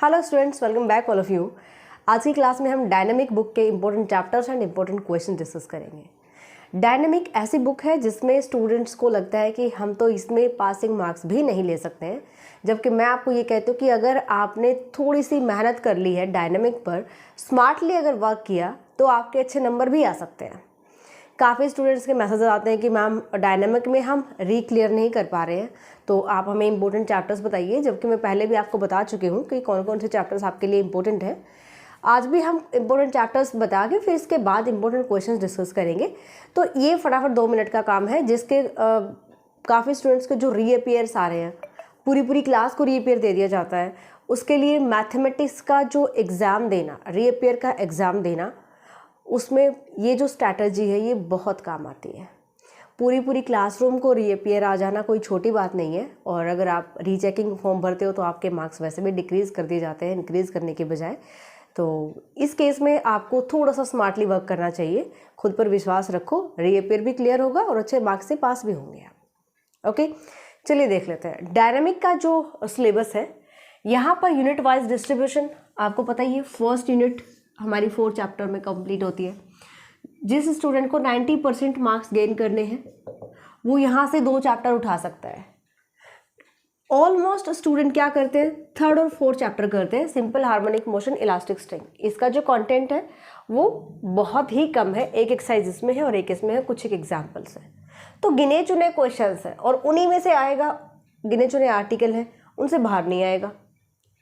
Hello students, welcome back all of you. आज की class में हम डायनेमिक बुक के important chapters and important question discuss करेंगे। डायनेमिक ऐसी बुक है जिसमें स्टूडेंट्स को लगता है कि हम तो इसमें पासिंग मार्क्स भी नहीं ले सकते हैं, जबकि मैं आपको ये कहती हूँ कि अगर आपने थोड़ी सी मेहनत कर ली है डायनेमिक पर, स्मार्टली अगर वर्क किया तो आपके अच्छे नंबर भी आ सकते हैं। काफ़ी स्टूडेंट्स के मैसेज आते हैं कि मैम डायनेमिक में हम रीक्लियर नहीं कर पा रहे हैं, तो आप हमें इंपॉर्टेंट चैप्टर्स बताइए, जबकि मैं पहले भी आपको बता चुकी हूँ कि कौन कौन से चैप्टर्स आपके लिए इंपॉर्टेंट हैं। आज भी हम इंपॉर्टेंट चैप्टर्स बता के फिर इसके बाद इंपॉर्टेंट क्वेश्चंस डिस्कस करेंगे। तो ये फटाफट 2 मिनट का काम है, जिसके काफ़ी स्टूडेंट्स के जो रीअपियर्स आ रहे हैं, पूरी क्लास को रीअपियर दे दिया जाता है। उसके लिए मैथमेटिक्स का जो एग्ज़ाम देना, रीअपियर का एग्ज़ाम देना, उसमें ये जो स्ट्रैटेजी है ये बहुत काम आती है। पूरी क्लासरूम को रीअपियर आ जाना कोई छोटी बात नहीं है, और अगर आप रीचेकिंग फॉर्म भरते हो तो आपके मार्क्स वैसे भी डिक्रीज़ कर दिए जाते हैं इंक्रीज़ करने के बजाय। तो इस केस में आपको थोड़ा सा स्मार्टली वर्क करना चाहिए, खुद पर विश्वास रखो, रीअपियर भी क्लियर होगा और अच्छे मार्क्स से पास भी होंगे आप। ओके, चलिए देख लेते हैं डायनामिक का जो सिलेबस है। यहाँ पर यूनिट वाइज डिस्ट्रीब्यूशन आपको पता ही है। फर्स्ट यूनिट हमारी 4 चैप्टर में कंप्लीट होती है। जिस स्टूडेंट को 90% मार्क्स गेन करने हैं वो यहाँ से 2 चैप्टर उठा सकता है। ऑलमोस्ट स्टूडेंट क्या करते हैं, 3rd और 4th चैप्टर करते हैं, simple harmonic motion, elastic string. इसका जो कंटेंट है वो बहुत ही कम है, एक एक्सरसाइज इसमें है और एक इसमें है, कुछ एक एग्जाम्पल्स हैं। तो गिने चुने क्वेश्चंस हैं और उन्हीं में से आएगा, गिने चुने आर्टिकल हैं, उनसे बाहर नहीं आएगा।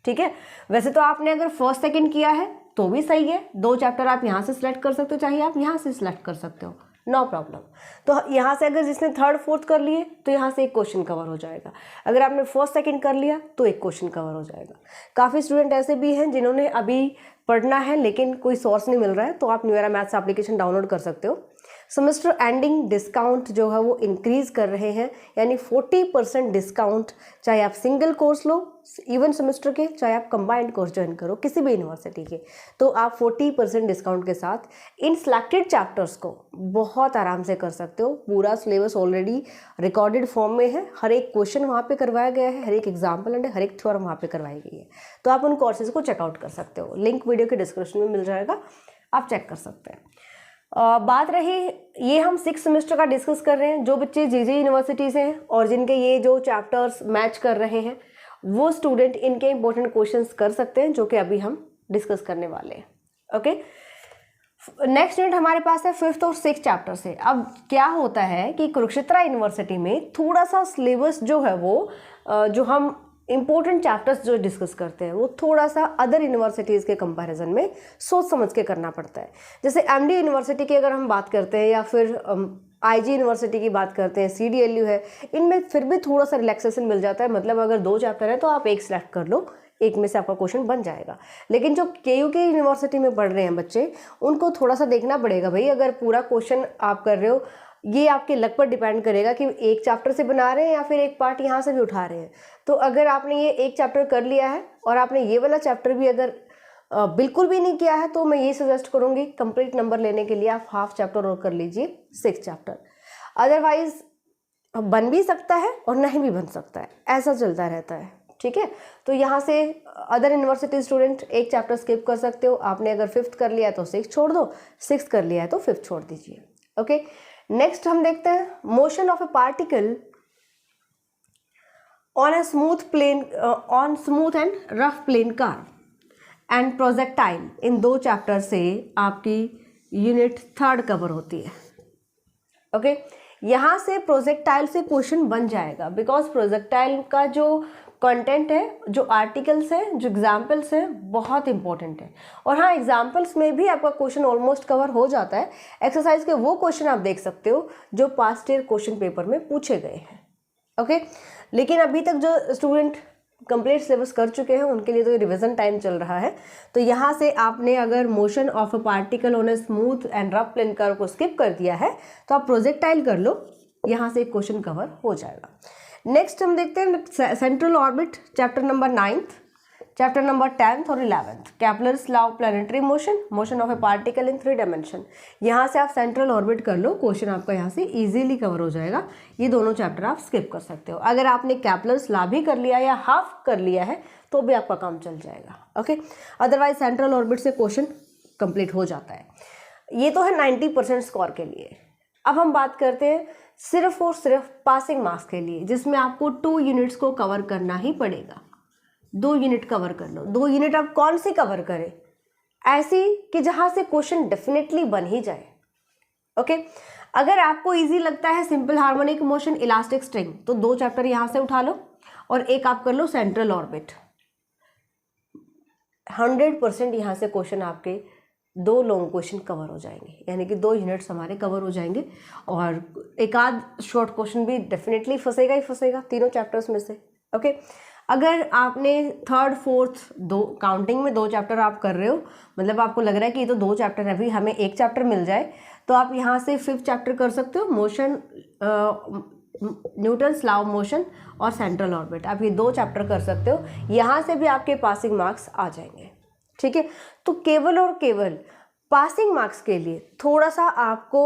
ठीक है, वैसे तो आपने अगर फर्स्ट सेकंड किया है तो भी सही है, 2 चैप्टर आप यहाँ से सिलेक्ट कर सकते हो, चाहे आप यहाँ से सिलेक्ट कर सकते हो, नो प्रॉब्लम। तो यहाँ से अगर जिसने 3rd 4th कर लिए तो यहाँ से एक क्वेश्चन कवर हो जाएगा। अगर आपने फर्स्ट सेकंड कर लिया तो एक क्वेश्चन कवर हो जाएगा। काफ़ी स्टूडेंट ऐसे भी हैं जिन्होंने अभी पढ़ना है लेकिन कोई सोर्स नहीं मिल रहा है, तो आप न्यूएरा मैथ्स एप्लीकेशन डाउनलोड कर सकते हो। सेमेस्टर एंडिंग डिस्काउंट जो है वो इंक्रीज़ कर रहे हैं, यानी 40% डिस्काउंट, चाहे आप सिंगल कोर्स लो इवन सेमेस्टर के, चाहे आप कंबाइंड कोर्स ज्वाइन करो किसी भी यूनिवर्सिटी के, तो आप 40% डिस्काउंट के साथ इन सिलेक्टेड चैप्टर्स को बहुत आराम से कर सकते हो। पूरा सिलेबस ऑलरेडी रिकॉर्डेड फॉर्म में है, हर एक क्वेश्चन वहाँ पे करवाया गया है, हर एक एग्जाम्पल एंड हर एक थ्योरम वहाँ पे करवाई गई है। तो आप उन कोर्सेज को चेकआउट कर सकते हो, लिंक वीडियो के डिस्क्रिप्शन में मिल जाएगा, आप चेक कर सकते हैं। बात रही, ये हम 6th सेमेस्टर का डिस्कस कर रहे हैं। जो बच्चे जे यूनिवर्सिटी से हैं और जिनके ये जो चैप्टर्स मैच कर रहे हैं वो स्टूडेंट इनके इंपॉर्टेंट क्वेश्चंस कर सकते हैं, जो कि अभी हम डिस्कस करने वाले हैं। ओके, नेक्स्ट यूनिट हमारे पास है 5th और 6th चैप्टर से। अब क्या होता है कि कुरुक्षेत्र यूनिवर्सिटी में थोड़ा सा सिलेबस जो है वो जो हम इंपॉर्टेंट चैप्टर्स जो डिस्कस करते हैं वो थोड़ा सा अदर यूनिवर्सिटीज़ के कंपैरिजन में सोच समझ के करना पड़ता है। जैसे एमडी यूनिवर्सिटी की अगर हम बात करते हैं या फिर आईजी यूनिवर्सिटी की बात करते हैं, सीडीएलयू है, इनमें फिर भी थोड़ा सा रिलैक्सेशन मिल जाता है। मतलब अगर 2 चैप्टर है तो आप एक सिलेक्ट कर लो, एक में से आपका क्वेश्चन बन जाएगा। लेकिन जो केयूके यूनिवर्सिटी में पढ़ रहे हैं बच्चे, उनको थोड़ा सा देखना पड़ेगा भाई, अगर पूरा क्वेश्चन आप कर रहे हो, ये आपके लक पर डिपेंड करेगा कि एक चैप्टर से बना रहे हैं या फिर एक पार्ट यहाँ से भी उठा रहे हैं। तो अगर आपने ये एक चैप्टर कर लिया है और आपने ये वाला चैप्टर भी अगर बिल्कुल भी नहीं किया है, तो मैं ये सजेस्ट करूँगी कंप्लीट नंबर लेने के लिए आप हाफ चैप्टर और कर लीजिए 6th चैप्टर। अदरवाइज बन भी सकता है और नहीं भी बन सकता है, ऐसा चलता रहता है। ठीक है, तो यहाँ से अदर यूनिवर्सिटी स्टूडेंट एक चैप्टर स्किप कर सकते हो। आपने अगर 5th कर लिया है तो 6th छोड़ दो, 6th कर लिया है तो 5th छोड़ दीजिए। ओके, नेक्स्ट हम देखते हैं motion of a particle on a smooth plane, on smooth and rough plane curve and projectile. इन 2 चैप्टर से आपकी यूनिट 3rd कवर होती है। ओके, यहाँ से प्रोजेक्टाइल से क्वेश्चन बन जाएगा, बिकॉज प्रोजेक्टाइल का जो कंटेंट है, जो आर्टिकल्स है, जो एग्जाम्पल्स है, बहुत इंपॉर्टेंट है। और हाँ, एग्जाम्पल्स में भी आपका क्वेश्चन ऑलमोस्ट कवर हो जाता है। एक्सरसाइज के वो क्वेश्चन आप देख सकते हो जो पास्ट ईयर क्वेश्चन पेपर में पूछे गए हैं। ओके, लेकिन अभी तक जो स्टूडेंट कंप्लीट सिलेबस कर चुके हैं उनके लिए तो रिवीजन टाइम चल रहा है। तो यहाँ से आपने अगर motion of a particle on a smooth and rough plane curve को स्किप कर दिया है तो आप प्रोजेक्टाइल कर लो, यहाँ से एक क्वेश्चन कवर हो जाएगा। नेक्स्ट हम देखते हैं central orbit, chapter number 9th, chapter number 10th और 11th, Kepler's law of planetary motion, motion of a particle in 3 dimension. यहाँ से आप सेंट्रल ऑर्बिट कर लो, क्वेश्चन आपका यहाँ से इजीली कवर हो जाएगा। ये दोनों चैप्टर आप स्किप कर सकते हो। अगर आपने कैपलर्स लॉ भी कर लिया या हाफ कर लिया है तो भी आपका काम चल जाएगा। ओके, अदरवाइज सेंट्रल ऑर्बिट से क्वेश्चन कंप्लीट हो जाता है। ये तो है 90% स्कोर के लिए। अब हम बात करते हैं सिर्फ और सिर्फ पासिंग मार्क्स के लिए, जिसमें आपको 2 यूनिट्स को कवर करना ही पड़ेगा। 2 यूनिट कवर कर लो। 2 यूनिट आप कौन सी कवर करें? ऐसी कि जहां से क्वेश्चन डेफिनेटली बन ही जाए। ओके, अगर आपको इजी लगता है simple harmonic motion, elastic string, तो 2 चैप्टर यहां से उठा लो और एक आप कर लो सेंट्रल ऑर्बिट। 100% यहां से क्वेश्चन आपके 2 लॉन्ग क्वेश्चन कवर हो जाएंगे, यानी कि 2 यूनिट्स हमारे कवर हो जाएंगे और एक आध शॉर्ट क्वेश्चन भी डेफिनेटली फंसेगा ही फंसेगा तीनों चैप्टर्स में से। ओके, अगर आपने 3rd 4th 2 काउंटिंग में 2 चैप्टर आप कर रहे हो, मतलब आपको लग रहा है कि ये तो 2 चैप्टर है, अभी हमें 1 चैप्टर मिल जाए, तो आप यहाँ से 5th चैप्टर कर सकते हो, motion, Newton's law of motion और सेंट्रल ऑर्बिट। आप ये 2 चैप्टर कर सकते हो, यहाँ से भी आपके पासिंग मार्क्स आ जाएंगे। ठीक है, तो केवल और केवल पासिंग मार्क्स के लिए थोड़ा सा आपको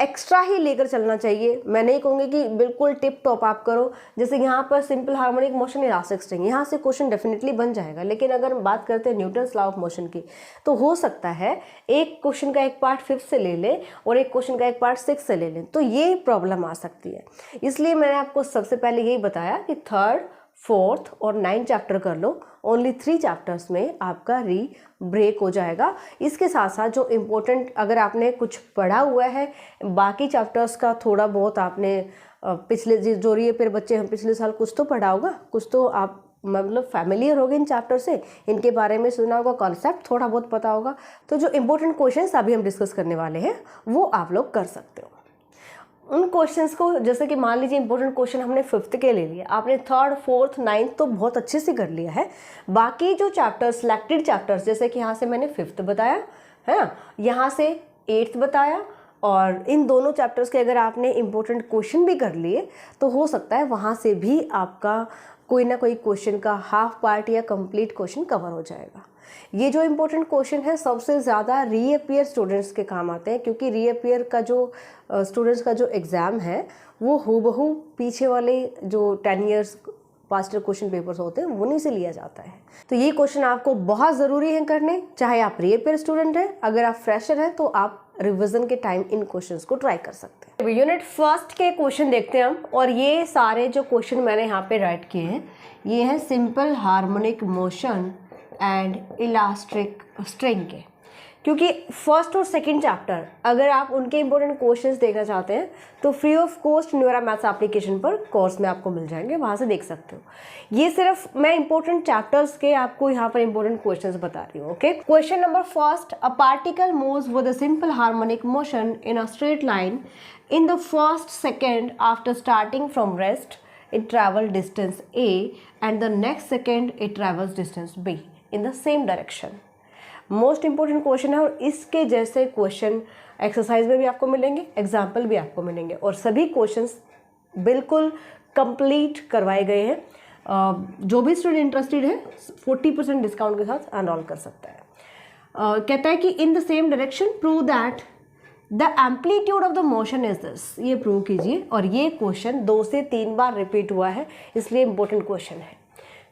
एक्स्ट्रा ही लेकर चलना चाहिए। मैं नहीं कहूँगी कि बिल्कुल टिप टॉप आप करो, जैसे यहाँ पर simple harmonic motion, elastic string, यहाँ से क्वेश्चन डेफिनेटली बन जाएगा। लेकिन अगर हम बात करते हैं न्यूटन्स लॉ ऑफ मोशन की, तो हो सकता है एक क्वेश्चन का एक पार्ट 5th से ले लें और एक क्वेश्चन का एक पार्ट 6th से ले लें, तो ये प्रॉब्लम आ सकती है। इसलिए मैंने आपको सबसे पहले यही बताया कि 3rd 4th और 9th चैप्टर कर लो। ओनली 3 चैप्टर्स में आपका ब्रेक हो जाएगा। इसके साथ साथ जो इम्पोर्टेंट, अगर आपने कुछ पढ़ा हुआ है, बाकी चैप्टर्स का थोड़ा बहुत आपने पिछले जो रीअपियर बच्चे हैं पिछले साल कुछ तो पढ़ा होगा, कुछ तो आप मतलब फैमिलियर हो गए इन चैप्टर से, इनके बारे में सुना होगा, कॉन्सेप्ट थोड़ा बहुत पता होगा। तो जो इम्पोर्टेंट क्वेश्चंस अभी हम डिस्कस करने वाले हैं वो आप लोग कर सकते हो। उन क्वेश्चंस को, जैसे कि मान लीजिए इंपॉर्टेंट क्वेश्चन हमने 5th के ले लिया, आपने 3rd 4th 9th तो बहुत अच्छे से कर लिया है। बाकी जो चैप्टर्स, सिलेक्टेड चैप्टर्स, जैसे कि यहाँ से मैंने 5th बताया है ना, यहाँ से 8th बताया, और इन दोनों चैप्टर्स के अगर आपने इंपॉर्टेंट क्वेश्चन भी कर लिए तो हो सकता है वहाँ से भी आपका कोई ना कोई क्वेश्चन का हाफ पार्ट या कंप्लीट क्वेश्चन कवर हो जाएगा। ये जो इम्पोर्टेंट क्वेश्चन है सबसे ज़्यादा रीअपियर स्टूडेंट्स के काम आते हैं, क्योंकि रीअपियर का जो स्टूडेंट्स का जो एग्ज़ाम है वो हूबहू पीछे वाले जो 10 ईयर्स पास्ट क्वेश्चन पेपर्स होते हैं उन्हीं से लिया जाता है। तो ये क्वेश्चन आपको बहुत ज़रूरी है करने, चाहे आप रीअपियर स्टूडेंट हैं, अगर आप फ्रेशर हैं तो आप रिवीजन के टाइम इन क्वेश्चंस को ट्राई कर सकते हैं। यूनिट 1st के क्वेश्चन देखते हैं हम, और ये सारे जो क्वेश्चन मैंने यहाँ पे राइट किए हैं ये है simple harmonic motion and elastic string के, क्योंकि 1st और 2nd चैप्टर अगर आप उनके इंपॉर्टेंट क्वेश्चंस देखना चाहते हैं तो free of cost Neura maths application पर कोर्स में आपको मिल जाएंगे, वहाँ से देख सकते हो। ये सिर्फ मैं इंपॉर्टेंट चैप्टर्स के आपको यहाँ पर इंपॉर्टेंट क्वेश्चंस बता रही हूँ। Okay, question number 1, a particle moves with a simple harmonic motion in a straight line in the 1st second after starting from rest it travel distance A and the next second it travels distance B in the same direction। Most important question है, और इसके जैसे question exercise में भी आपको मिलेंगे, example भी आपको मिलेंगे, और सभी क्वेश्चंस बिल्कुल कंप्लीट करवाए गए हैं। जो भी स्टूडेंट इंटरेस्टेड है 40% डिस्काउंट के साथ एनरोल कर सकता है। कहता है कि in the same direction prove that the amplitude of the motion is this, ये प्रूव कीजिए। और ये क्वेश्चन 2 से 3 बार रिपीट हुआ है, इसलिए इंपॉर्टेंट क्वेश्चन है।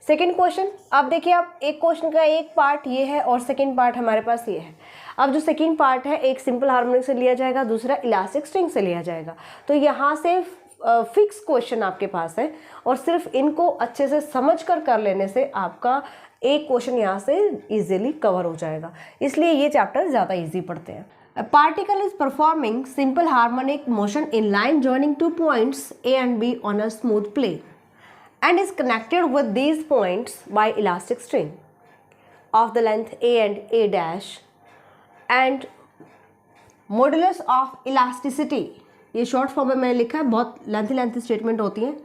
सेकेंड क्वेश्चन, अब देखिए, आप एक क्वेश्चन का एक पार्ट ये है और सेकेंड पार्ट हमारे पास ये है। अब जो सेकेंड पार्ट है एक सिंपल हार्मोनिक से लिया जाएगा, दूसरा इलास्टिक स्ट्रिंग से लिया जाएगा। तो यहाँ से फिक्स क्वेश्चन आपके पास है, और सिर्फ इनको अच्छे से समझ कर लेने से आपका एक क्वेश्चन यहाँ से इजीली कवर हो जाएगा, इसलिए ये चैप्टर ज़्यादा ईजी पढ़ते हैं। A particle is performing simple harmonic motion in line joining 2 points A and B on a smooth plane and is connected with these points by elastic string of the length A and A dash and modulus of elasticity, ये short form में मैंने लिखा है, बहुत lengthy statement होती है।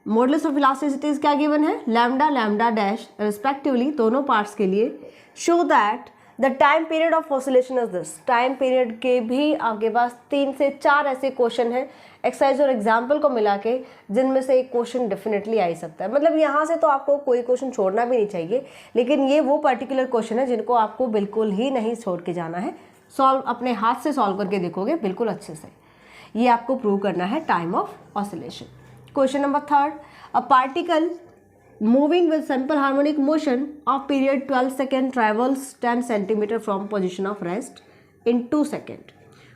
Modulus of elasticity क्या given है, लैम्डा लैम्डा डैश रिस्पेक्टिवली दोनों पार्ट्स के लिए। Show that the time period of oscillation is this, time period के भी आपके पास 3 से 4 ऐसे क्वेश्चन हैं एक्सरसाइज और एग्जाम्पल को मिला के, जिनमें से एक क्वेश्चन डेफिनेटली आ ही सकता है। मतलब यहाँ से तो आपको कोई क्वेश्चन छोड़ना भी नहीं चाहिए, लेकिन ये वो पर्टिकुलर क्वेश्चन है जिनको आपको बिल्कुल ही नहीं छोड़ के जाना है, सॉल्व अपने हाथ से सॉल्व करके देखोगे बिल्कुल अच्छे से। ये आपको प्रूव करना है time of oscillation. Question number 3, a particle moving with simple harmonic motion of period 12 second travels 10 centimeter from position of rest in 2 second.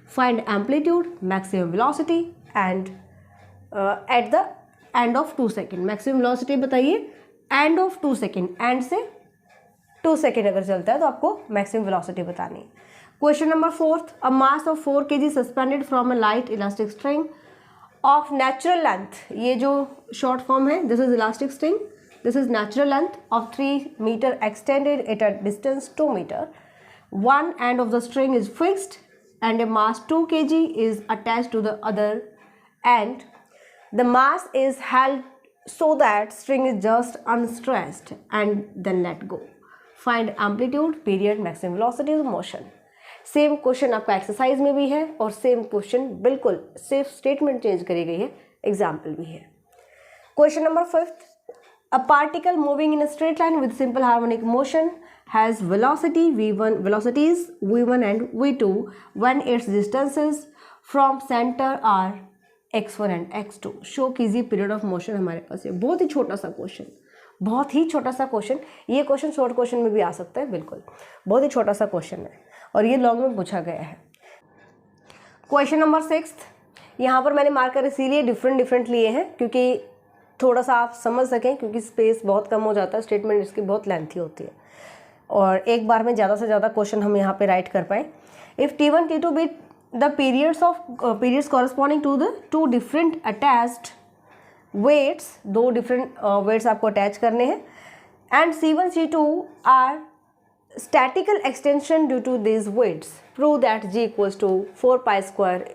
Find amplitude, maximum velocity and at the end of 2 second. maximum velocity बताइए end of 2 second, end से 2 second अगर चलता है तो आपको maximum velocity बतानी है. Question number 4th, a mass of 4 kg suspended from a light elastic string of natural length. ये जो short form है, this is elastic string. This is natural length of 3 meter extended at a distance 2 meter. One end of the string is fixed and a mass 2 kg is attached to the other end. The mass is held so that string is just unstressed and then let go. Find amplitude, period, maximum velocity of motion. Same question आपका exercise में भी है और same question बिल्कुल सिर्फ statement change करी गई है, एग्जाम्पल भी है. Question number 5th, a particle moving in a straight line with simple harmonic motion has velocities v1 and v2 when its distances from center are x1 and x2. Show कीजिए period of motion. हमारे पास ये बहुत ही छोटा सा question, बहुत ही छोटा सा question. ये क्वेश्चन शॉर्ट क्वेश्चन में भी आ सकता है, बिल्कुल बहुत ही छोटा सा क्वेश्चन है और ये लॉन्ग में पूछा गया है. क्वेश्चन नंबर 6th, यहाँ पर मैंने मार्कर इसीलिए डिफरेंट लिए हैं क्योंकि थोड़ा सा आप समझ सकें, क्योंकि स्पेस बहुत कम हो जाता है, स्टेटमेंट इसकी बहुत लेंथी होती है और एक बार में ज़्यादा से ज़्यादा क्वेश्चन हम यहाँ पे राइट कर पाएँ. If T1 T2 be the periods corresponding to the 2 different attached weights, 2 different weights आपको अटैच करने हैं, and C1 C2 are statical extension due to this weights, prove that G equals to 4 pi square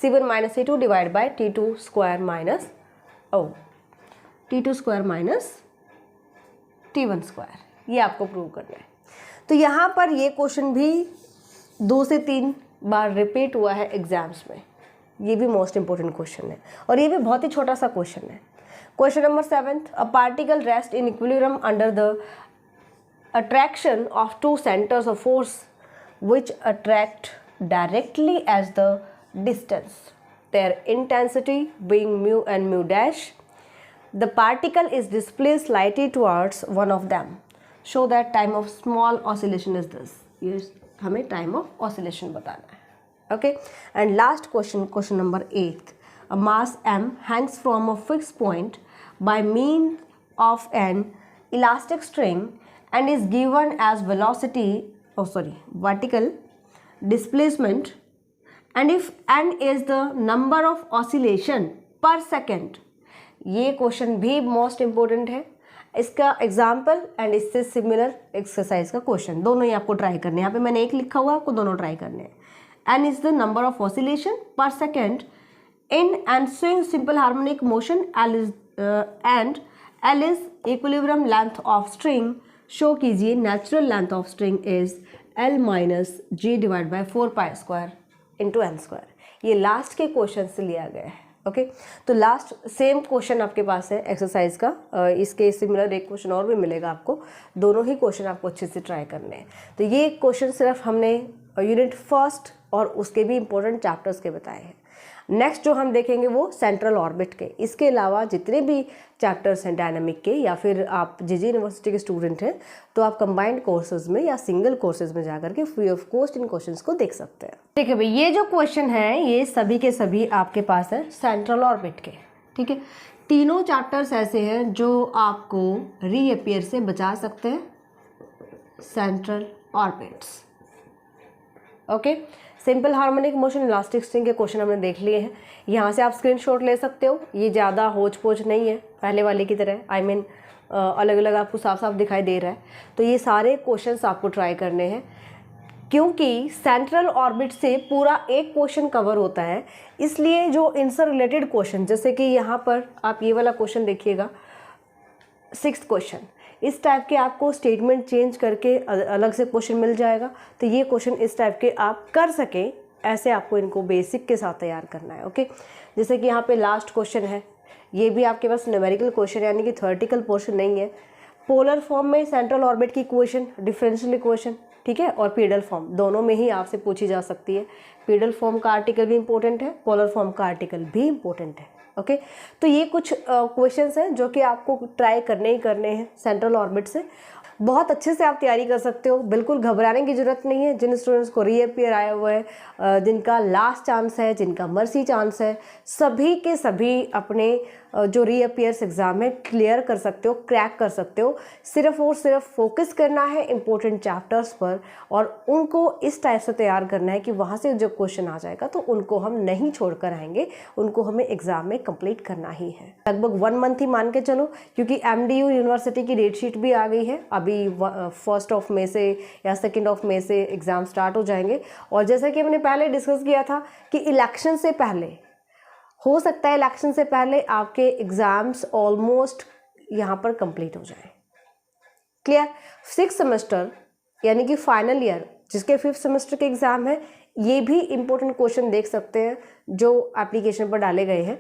C1 minus C2 divide by T2 square minus T2 square minus T1 square. ये आपको prove करना है. तो यहाँ पर ये question भी 2 से 3 बार रिपीट हुआ है एग्जाम्स में. ये भी मोस्ट इंपॉर्टेंट क्वेश्चन है और ये भी बहुत ही छोटा सा क्वेश्चन है. Question number 7th, a particle rest in equilibrium under the attraction of 2 centers of force which attract directly as the distance, their intensity being mu and mu dash. The particle is displaced slightly towards one of them. Show that time of small oscillation is this. ये हमें time of oscillation बताना है. Okay, and last question, question number 8. A mass m hangs from a fixed point by means of an elastic string and is given as vertical displacement, and if n is the number of oscillation per second. ये question भी most important है. इसका example and इससे similar exercise का question दोनों ही आपको try करने हैं. यहाँ पे मैंने एक लिखा हुआ है, आपको दोनों ट्राई करने हैं. n is the number of oscillation per second in and swing simple harmonic motion. and L is equilibrium length of string. Show कीजिए natural length of string is L minus G divide by 4 pi square into N square. ये last के question से लिया गया है. Okay, तो last sem question आपके पास है एक्सरसाइज का. इसके सिमिलर एक क्वेश्चन और भी मिलेगा आपको. दोनों ही क्वेश्चन आपको अच्छे से ट्राई करने हैं. तो ये क्वेश्चन सिर्फ हमने यूनिट 1 और उसके भी इम्पोर्टेंट चैप्टर्स के बताए हैं. नेक्स्ट जो हम देखेंगे वो सेंट्रल ऑर्बिट के. इसके अलावा जितने भी चैप्टर्स हैं डायनामिक के, या फिर आप जीजी यूनिवर्सिटी के स्टूडेंट हैं तो आप कंबाइंड कोर्सेज में या सिंगल कोर्सेज में जाकर के free of cost in questions को देख सकते हैं. ठीक है भाई, ये जो क्वेश्चन है ये सभी के सभी आपके पास है सेंट्रल ऑर्बिट के. ठीक है, तीनों चैप्टर्स ऐसे हैं जो आपको रीअपियर से बचा सकते हैं. Central orbits. Okay, simple harmonic motion, elastic string के क्वेश्चन हमने देख लिए हैं. यहाँ से आप स्क्रीनशॉट ले सकते हो. ये ज़्यादा होच पोच नहीं है पहले वाले की तरह. आई मीन अलग अलग आपको साफ साफ दिखाई दे रहा है. तो ये सारे क्वेश्चंस आपको ट्राई करने हैं क्योंकि सेंट्रल ऑर्बिट से पूरा एक क्वेश्चन कवर होता है. इसलिए जो इनसे रिलेटेड क्वेश्चन, जैसे कि यहाँ पर आप ये वाला क्वेश्चन देखिएगा 6th क्वेश्चन, इस टाइप के आपको स्टेटमेंट चेंज करके अलग से क्वेश्चन मिल जाएगा. तो ये क्वेश्चन इस टाइप के आप कर सकें, ऐसे आपको इनको बेसिक के साथ तैयार करना है. ओके, जैसे कि यहाँ पे लास्ट क्वेश्चन है, ये भी आपके पास न्यूमेरिकल क्वेश्चन यानी कि थ्योरेटिकल पोर्शन नहीं है. पोलर फॉर्म में सेंट्रल ऑर्बिट की इक्वेशन, डिफरेंशियल इक्वेशन, ठीक है, और पीडल फॉर्म दोनों में ही आपसे पूछी जा सकती है. पीडल फॉर्म का आर्टिकल भी इंपॉर्टेंट है, पोलर फॉर्म का आर्टिकल भी इंपॉर्टेंट है. ओके। तो ये कुछ क्वेश्चंस हैं जो कि आपको ट्राई करने ही करने हैं सेंट्रल ऑर्बिट से। बहुत अच्छे से आप तैयारी कर सकते हो, बिल्कुल घबराने की ज़रूरत नहीं है। जिन स्टूडेंट्स को रीअपियर आया हुआ है, जिनका लास्ट चांस है, जिनका मर्सी चांस है, सभी के सभी अपने जो रीअपियर्स एग्ज़ाम है क्लियर कर सकते हो, क्रैक कर सकते हो। सिर्फ और सिर्फ फोकस करना है इंपॉर्टेंट चैप्टर्स पर और उनको इस टाइप से तैयार करना है कि वहाँ से जो क्वेश्चन आ जाएगा तो उनको हम नहीं छोड़ कर आएंगे, उनको हमें एग्ज़ाम में कंप्लीट करना ही है। लगभग 1 मंथ ही मान के चलो, क्योंकि MDU यूनिवर्सिटी की डेट शीट भी आ गई है। अभी 1 मई से या 2 मई से एग्ज़ाम स्टार्ट हो जाएंगे। और जैसा कि हमने पहले डिस्कस किया था कि इलेक्शन से पहले हो सकता है, इलेक्शन से पहले आपके एग्ज़ाम्स ऑलमोस्ट यहाँ पर कंप्लीट हो जाए। क्लियर? 6 सेमेस्टर यानी कि फाइनल ईयर जिसके 5th सेमेस्टर के एग्ज़ाम है, ये भी इम्पोर्टेंट क्वेश्चन देख सकते हैं जो एप्लीकेशन पर डाले गए हैं।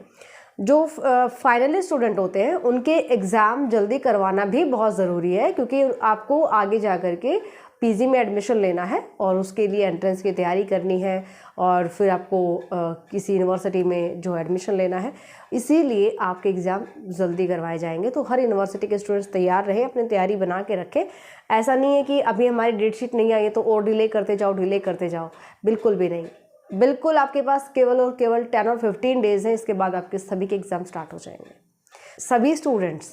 जो फाइनली स्टूडेंट होते हैं उनके एग्ज़ाम जल्दी करवाना भी बहुत ज़रूरी है, क्योंकि आपको आगे जा कर के PG में एडमिशन लेना है और उसके लिए एंट्रेंस की तैयारी करनी है और फिर आपको किसी यूनिवर्सिटी में जो एडमिशन लेना है, इसीलिए आपके एग्ज़ाम जल्दी करवाए जाएंगे। तो हर यूनिवर्सिटी के स्टूडेंट्स तैयार रहें, अपनी तैयारी बना के रखें। ऐसा नहीं है कि अभी हमारी डेट शीट नहीं आई है तो और डिले करते जाओ, बिल्कुल भी नहीं। बिल्कुल आपके पास केवल और केवल 10 और 15 डेज़ हैं, इसके बाद आपके सभी के एग्ज़ाम स्टार्ट हो जाएंगे। सभी स्टूडेंट्स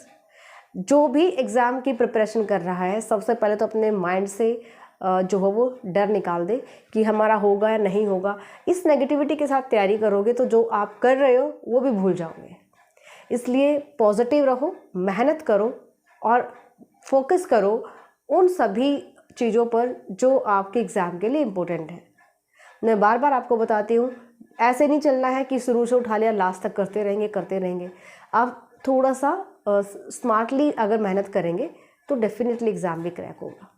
जो भी एग्ज़ाम की प्रिपरेशन कर रहा है, सबसे पहले तो अपने माइंड से जो है वो डर निकाल दे कि हमारा होगा या नहीं होगा। इस नेगेटिविटी के साथ तैयारी करोगे तो जो आप कर रहे हो वो भी भूल जाओगे। इसलिए पॉजिटिव रहो, मेहनत करो और फोकस करो उन सभी चीज़ों पर जो आपके एग्ज़ाम के लिए इम्पोर्टेंट है। मैं बार बार आपको बताती हूँ, ऐसे नहीं चलना है कि शुरू से उठा लिया लास्ट तक करते रहेंगे। आप थोड़ा सा स्मार्टली अगर मेहनत करेंगे तो डेफिनेटली एग्ज़ाम भी क्रैक होगा।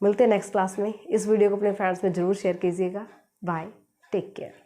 मिलते हैं नेक्स्ट क्लास में। इस वीडियो को अपने फ्रेंड्स में ज़रूर शेयर कीजिएगा। Bye, take care.